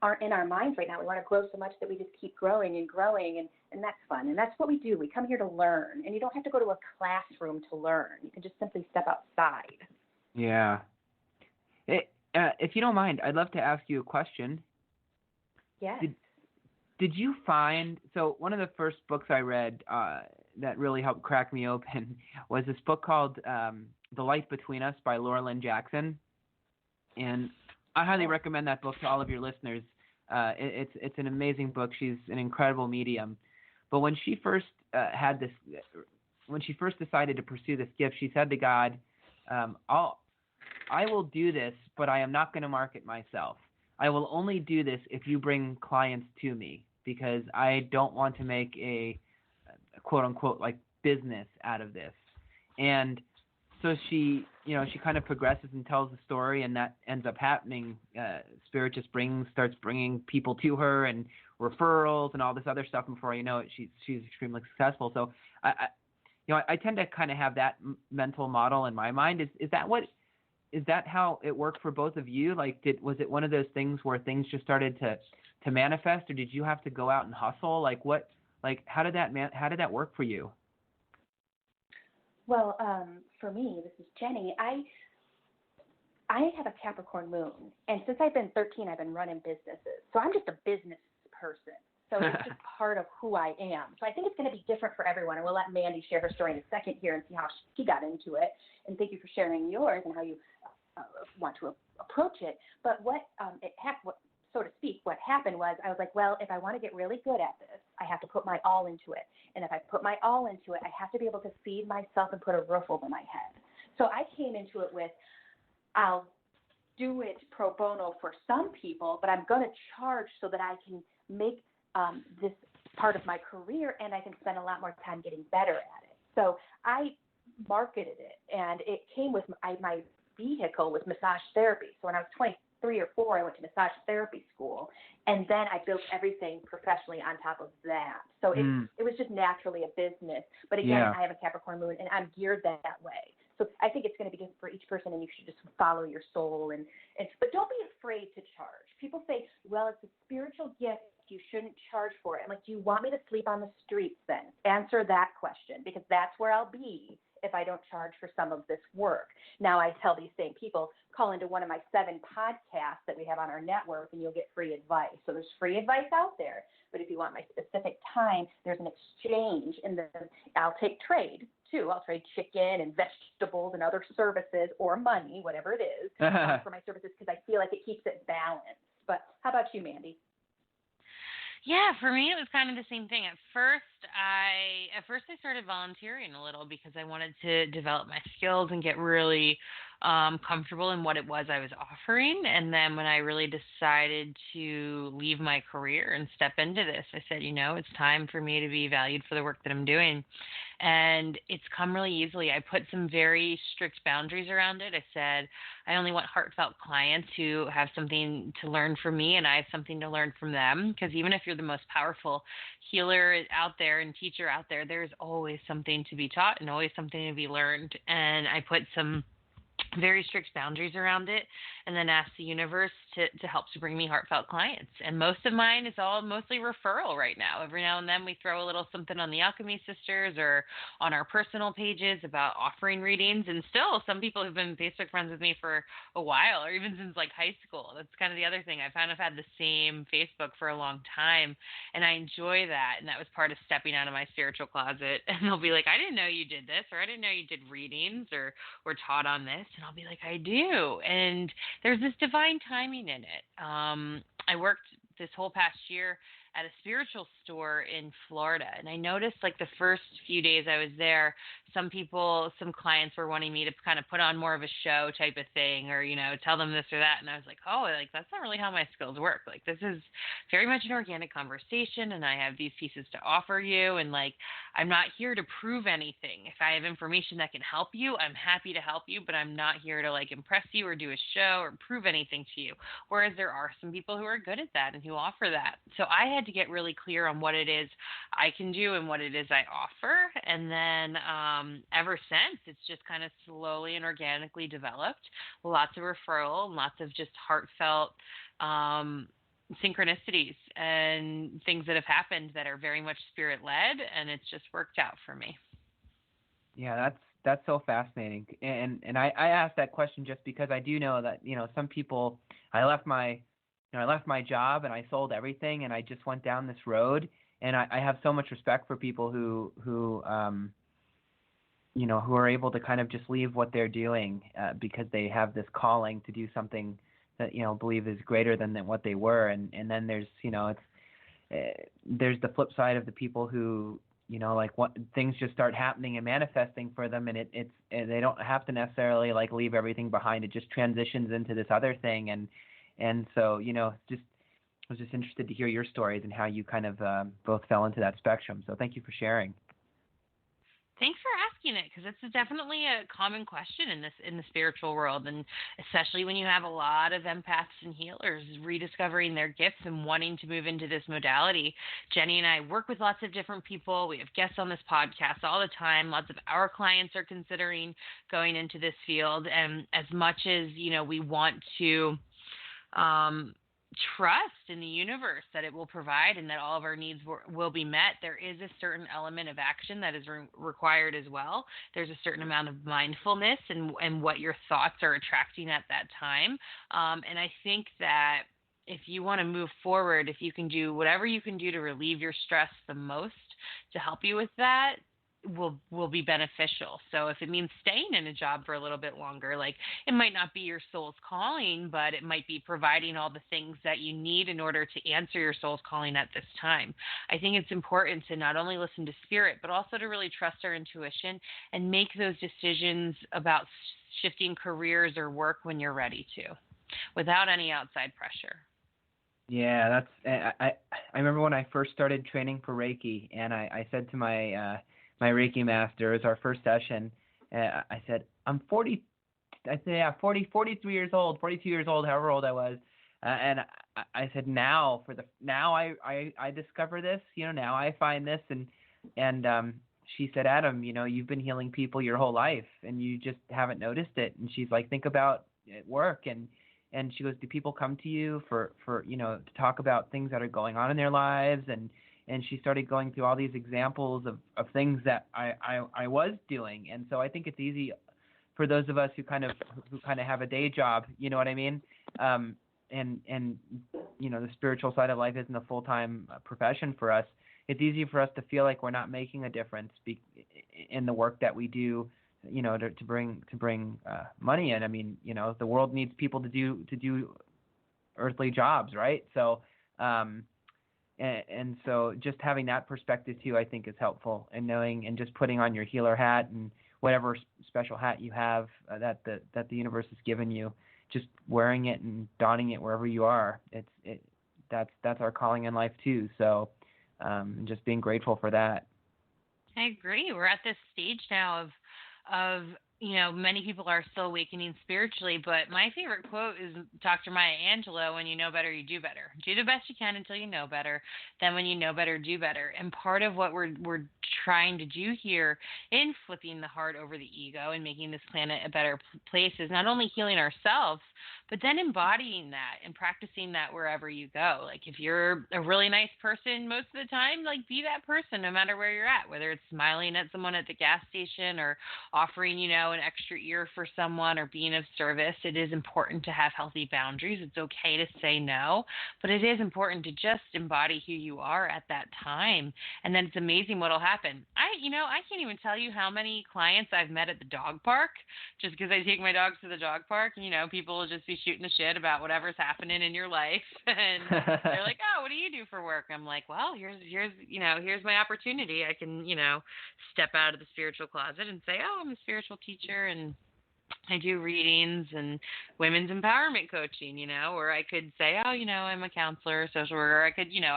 aren't in our minds right now. We want to grow so much that we just keep growing, and that's fun. And that's what we do. We come here to learn, and you don't have to go to a classroom to learn. You can just simply step outside. Yeah. If you don't mind, I'd love to ask you a question. Yes. Did you find, so one of the first books I read that really helped crack me open was this book called The Light Between Us by Laura Lynn Jackson. And I highly recommend that book to all of your listeners. It's an amazing book. She's an incredible medium. But when she first decided to pursue this gift, she said to God, I will do this, but I am not going to market myself. I will only do this if you bring clients to me, because I don't want to make a quote unquote like business out of this. And so she she kind of progresses and tells the story, and that ends up happening. Spirit just starts bringing people to her and referrals and all this other stuff. And before you know it, she's extremely successful. So I tend to kind of have that mental model in my mind. Is that how it worked for both of you? Like, was it one of those things where things just started to manifest, or did you have to go out and hustle? How did that work for you? Well, for me, this is Jennie. I have a Capricorn moon, and since I've been 13, I've been running businesses. So I'm just a business person. So it's just part of who I am. So I think it's going to be different for everyone. And we'll let Mandee share her story in a second here and see how she got into it. And thank you for sharing yours and how you want to approach it. But what happened was I was like, well, if I want to get really good at this, I have to put my all into it. And if I put my all into it, I have to be able to feed myself and put a roof over my head. So I came into it with, I'll do it pro bono for some people, but I'm going to charge so that I can make this part of my career, and I can spend a lot more time getting better at it. So I marketed it, and it came with my vehicle was massage therapy. So when I was 23 or 4, I went to massage therapy school, and then I built everything professionally on top of that. So it was just naturally a business. But again, I have a Capricorn moon, and I'm geared that way. So I think it's going to be different for each person, and you should just follow your soul. But don't be afraid to charge. People say, well, it's a spiritual gift. You shouldn't charge for it. I'm like, do you want me to sleep on the streets then? Answer that question, because that's where I'll be if I don't charge for some of this work. Now, I tell these same people, call into one of my 7 podcasts that we have on our network, and you'll get free advice. So there's free advice out there. But if you want my specific time, there's an exchange. I'll take trade, too. I'll trade chicken and vegetables and other services or money, whatever it is, for my services, because I feel like it keeps it balanced. But how about you, Mandee? Yeah, for me, it was kind of the same thing. At first I started volunteering a little because I wanted to develop my skills and get really comfortable in what it was I was offering. And then when I really decided to leave my career and step into this, I said, it's time for me to be valued for the work that I'm doing. And it's come really easily. I put some very strict boundaries around it. I said, I only want heartfelt clients who have something to learn from me, and I have something to learn from them. Because even if you're the most powerful healer out there and teacher out there, there's always something to be taught and always something to be learned. And I put some very strict boundaries around it, and then ask the universe to help to bring me heartfelt clients. And most of mine is all mostly referral right now. Every now and then we throw a little something on the Alchemy Sisters or on our personal pages about offering readings. And still, some people have been Facebook friends with me for a while, or even since like high school. That's kind of the other thing. I've kind of had the same Facebook for a long time, and I enjoy that. And that was part of stepping out of my spiritual closet. And they'll be like, I didn't know you did this, or I didn't know you did readings or were taught on this. And I'll be like, I do. And there's this divine timing in it. I worked this whole past year at a spiritual store in Florida, and I noticed like the first few days I was there, some clients were wanting me to kind of put on more of a show type of thing, or tell them this or that, and I was like, oh, like that's not really how my skills work. Like, this is very much an organic conversation, and I have these pieces to offer you, and like I'm not here to prove anything. If I have information that can help you, I'm happy to help you, but I'm not here to like impress you or do a show or prove anything to you. Whereas there are some people who are good at that and who offer that. So I had to get really clear on what it is I can do and what it is I offer. And then ever since, it's just kind of slowly and organically developed. Lots of referral, lots of just heartfelt synchronicities and things that have happened that are very much spirit-led, and it's just worked out for me. Yeah, that's so fascinating. And I asked that question just because I do know that, some people, I left my job and I sold everything and I just went down this road, and I have so much respect for people who are able to kind of just leave what they're doing because they have this calling to do something that, believe is greater than what they were. And then there's, there's the flip side of the people who, like what things just start happening and manifesting for them, and they don't have to necessarily like leave everything behind. It just transitions into this other thing. And so, I was just interested to hear your stories and how you kind of both fell into that spectrum. So thank you for sharing. Thanks for asking. asking it, because it's definitely a common question in the spiritual world, and especially when you have a lot of empaths and healers rediscovering their gifts and wanting to move into this modality. Jennie and I work with lots of different people. We have guests on this podcast all the time. Lots of our clients are considering going into this field, and as much as we want to trust in the universe that it will provide and that all of our needs will be met, there is a certain element of action that is required as well. There's a certain amount of mindfulness and what your thoughts are attracting at that time. And I think that if you want to move forward, if you can do whatever you can do to relieve your stress the most to help you with that, will be beneficial. So if it means staying in a job for a little bit longer, like it might not be your soul's calling, but it might be providing all the things that you need in order to answer your soul's calling at this time. I think it's important to not only listen to spirit, but also to really trust our intuition and make those decisions about shifting careers or work when you're ready to, without any outside pressure. Yeah, I remember when I first started training for Reiki, and I said to my Reiki master, as our first session, I said, I'm 43 years old, 42 years old, however old I was. And I said, now I discover this, now I find this. And she said, Adam, you've been healing people your whole life and you just haven't noticed it. And she's like, think about work. And she goes, do people come to you for to talk about things that are going on in their lives? And she started going through all these examples of things that I was doing. And so I think it's easy for those of us who kind of have a day job, you know what I mean? And the spiritual side of life isn't a full-time profession for us. It's easy for us to feel like we're not making a difference in the work that we do, to bring money in. I mean, the world needs people to do earthly jobs, right? So, and so just having that perspective too, I think is helpful, and knowing and just putting on your healer hat and whatever special hat you have that the universe has given you, just wearing it and donning it wherever you are. That's our calling in life too. So, and just being grateful for that. I agree. We're at this stage now of many people are still awakening spiritually, but my favorite quote is Dr. Maya Angelou, when you know better, you do better. Do the best you can until you know better. Then when you know better, do better. And part of what we're trying to do here in flipping the heart over the ego and making this planet a better place is not only healing ourselves, but then embodying that and practicing that wherever you go. Like if you're a really nice person most of the time, like be that person no matter where you're at, whether it's smiling at someone at the gas station or offering, an extra ear for someone or being of service. It is important to have healthy boundaries. It's okay to say no, but it is important to just embody who you are at that time. And then it's amazing what'll happen. I can't even tell you how many clients I've met at the dog park just because I take my dogs to the dog park. People will just be shooting the shit about whatever's happening in your life. And they're like, oh, what do you do for work? I'm like, well, here's my opportunity. I can, step out of the spiritual closet and say, oh, I'm a spiritual teacher and I do readings and women's empowerment coaching, or I could say, oh, I'm a counselor, social worker. I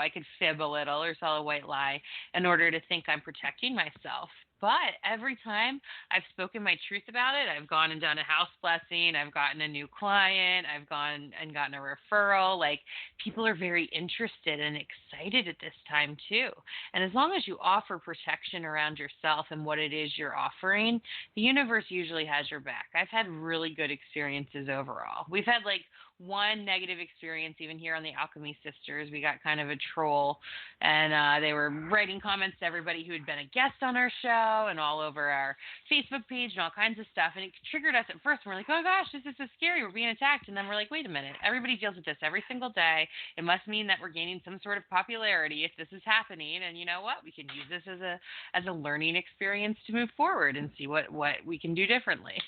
could fib a little or sell a white lie in order to think I'm protecting myself. But every time I've spoken my truth about it, I've gone and done a house blessing, I've gotten a new client, I've gone and gotten a referral. Like, people are very interested and excited at this time too. And as long as you offer protection around yourself and what it is you're offering, the universe usually has your back. I've had really good experiences overall. We've had one negative experience even here on the Alchemy Sisters. We got kind of a troll, and they were writing comments to everybody who had been a guest on our show and all over our Facebook page and all kinds of stuff, and it triggered us at first. And we're like, oh gosh, this is so scary, we're being attacked. And then we're like, wait a minute, everybody deals with this every single day. It must mean that we're gaining some sort of popularity if this is happening, and you know what, we can use this as a learning experience to move forward and see what we can do differently.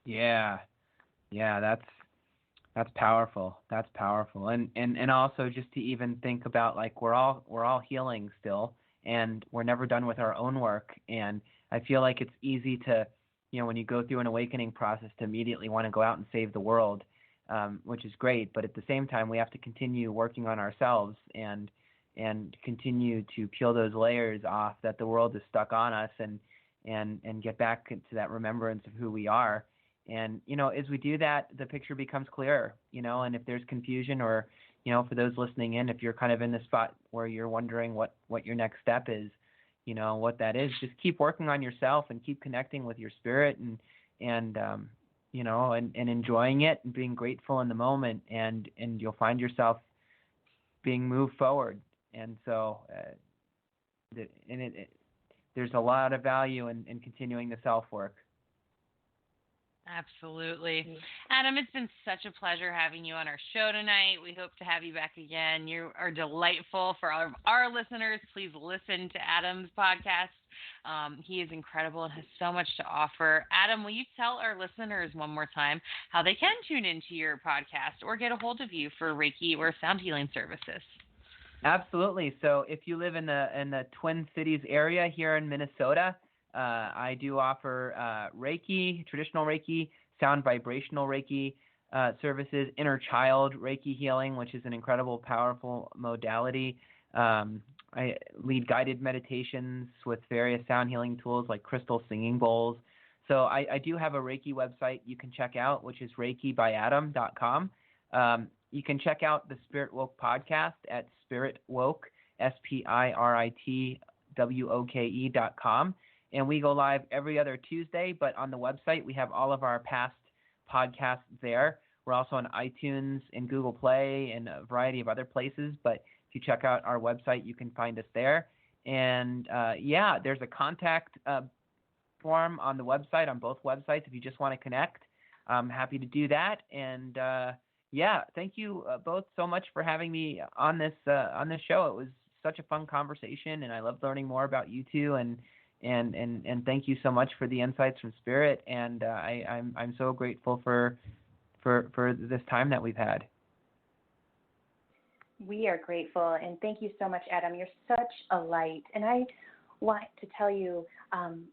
Yeah, that's powerful. That's powerful. And also just to even think about, we're all healing still, and we're never done with our own work. And I feel like it's easy to, when you go through an awakening process, to immediately want to go out and save the world, which is great. But at the same time, we have to continue working on ourselves and continue to peel those layers off that the world is stuck on us, and and get back to that remembrance of who we are. And, as we do that, the picture becomes clearer, and if there's confusion or, for those listening in, if you're kind of in the spot where you're wondering what your next step is, what that is, just keep working on yourself and keep connecting with your spirit and enjoying it and being grateful in the moment, and you'll find yourself being moved forward. And so, there's a lot of value in continuing the self-work. Absolutely. Adam, it's been such a pleasure having you on our show tonight. We hope to have you back again. You are delightful. For our listeners, please listen to Adam's podcast. He is incredible and has so much to offer. Adam, will you tell our listeners one more time how they can tune into your podcast or get a hold of you for Reiki or sound healing services? Absolutely. So if you live in the Twin Cities area here in Minnesota, I do offer Reiki, traditional Reiki, sound vibrational Reiki services, inner child Reiki healing, which is an incredible, powerful modality. I lead guided meditations with various sound healing tools like crystal singing bowls. So I do have a Reiki website you can check out, which is reikibyadam.com. You can check out the SpiritWoke podcast at SpiritWoke, SpiritWoke.com. And we go live every other Tuesday, but on the website, we have all of our past podcasts there. We're also on iTunes and Google Play and a variety of other places, but if you check out our website, you can find us there. And there's a contact form on the website, on both websites, if you just want to connect. I'm happy to do that. And thank you both so much for having me on this show. It was such a fun conversation, and I loved learning more about you two. And thank you so much for the insights from Spirit. And I'm so grateful for this time that we've had. We are grateful, and thank you so much, Adam. You're such a light. And I want to tell you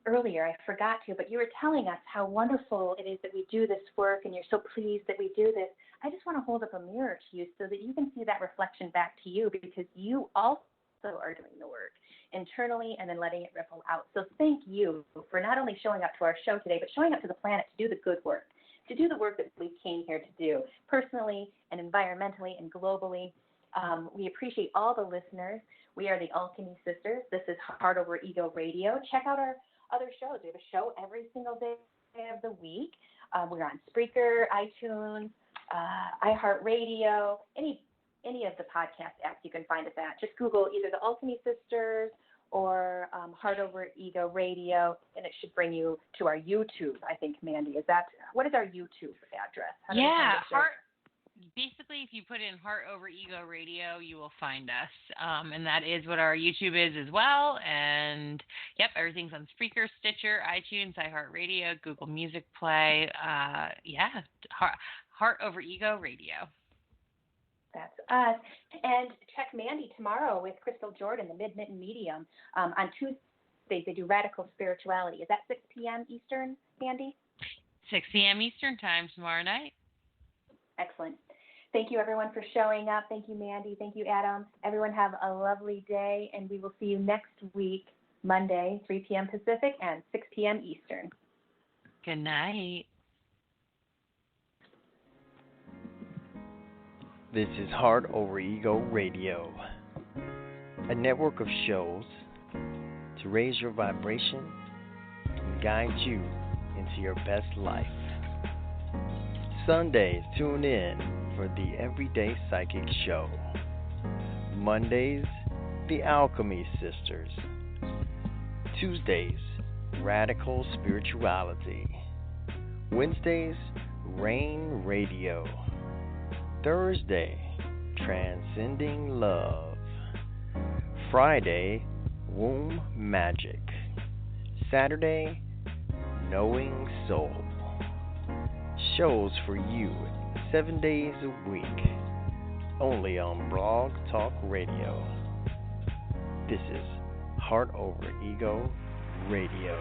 earlier, I forgot to, but you were telling us how wonderful it is that we do this work, and you're so pleased that we do this. I just want to hold up a mirror to you so that you can see that reflection back to you, because you also are doing the work internally and then letting it ripple out. So thank you for not only showing up to our show today, but showing up to the planet to do the good work, to do the work that we came here to do, personally and environmentally and globally. We appreciate all the listeners. We are the Alchemy Sisters. This is Heart Over Ego Radio. Check out our other shows. We have a show every single day of the week. We're on Spreaker, iTunes, iHeartRadio, any of the podcast apps you can find us at. Just Google either the Alchemy Sisters or Heart Over Ego Radio, and it should bring you to our YouTube, I think, Mandee. What is our YouTube address? Basically, if you put in Heart Over Ego Radio, you will find us. And that is what our YouTube is as well. And, everything's on Spreaker, Stitcher, iTunes, iHeartRadio, Google Music Play. Heart Over Ego Radio. That's us. And check Mandee tomorrow with Crystal Jordan, the Mid-Mitten Medium. On Tuesdays, they do Radical Spirituality. Is that 6 p.m. Eastern, Mandee? 6 p.m. Eastern time tomorrow night. Excellent. Thank you, everyone, for showing up. Thank you, Mandee. Thank you, Adam. Everyone have a lovely day, and we will see you next week, Monday, 3 p.m. Pacific and 6 p.m. Eastern. Good night. This is Heart Over Ego Radio, a network of shows to raise your vibration and guide you into your best life. Sundays, tune in for the Everyday Psychic Show. Mondays, the Alchemy Sisters. Tuesdays, Radical Spirituality. Wednesdays, Rain Radio. Thursday, Transcending Love. Friday, Womb Magic. Saturday, Knowing Soul. Shows for you 7 days a week, only on Blog Talk Radio. This is Heart Over Ego Radio.